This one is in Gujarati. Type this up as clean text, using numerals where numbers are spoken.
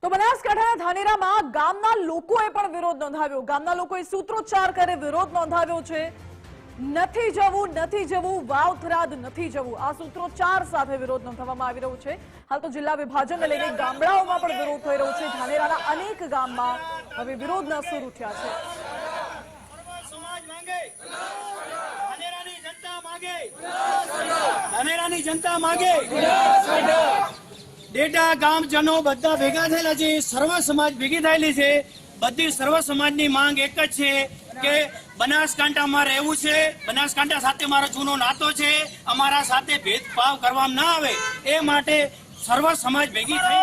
તો બનાસકાંઠાના ધાનેરામાં ગામના લોકોએ પણ વિરોધ નોંધાવ્યો। ગામના લોકોએ સૂત્રોચ્ચાર કરી વિરોધ નોંધાવ્યો છે। નથી જવું વાવથરાદ નથી જવું, આ સૂત્રોચ્ચાર સાથે વિરોધ નોંધાવવામાં આવી રહ્યો છે। હાલ તો જિલ્લા વિભાજનને લઈને ગામડાઓમાં પણ વિરોધ થઈ રહ્યો છે। ધાનેરાના અનેક ગામમાં હવે વિરોધના સૂર ઉઠ્યા છે। ધાનેરાની જનતા માંગે डेटा गामजनों बधा भेगा थयेला छे, सर्व समाज भेगी थयेली छे। बधी सर्व समाजनी मांग एक ज छे के बनासकांठामां रहेवुं छे, बनासकांठा साथे मारो जूनो नातो छे, अमारा साथे भेदभाव करवामां न आवे ए माटे सर्व समाज भेगी थई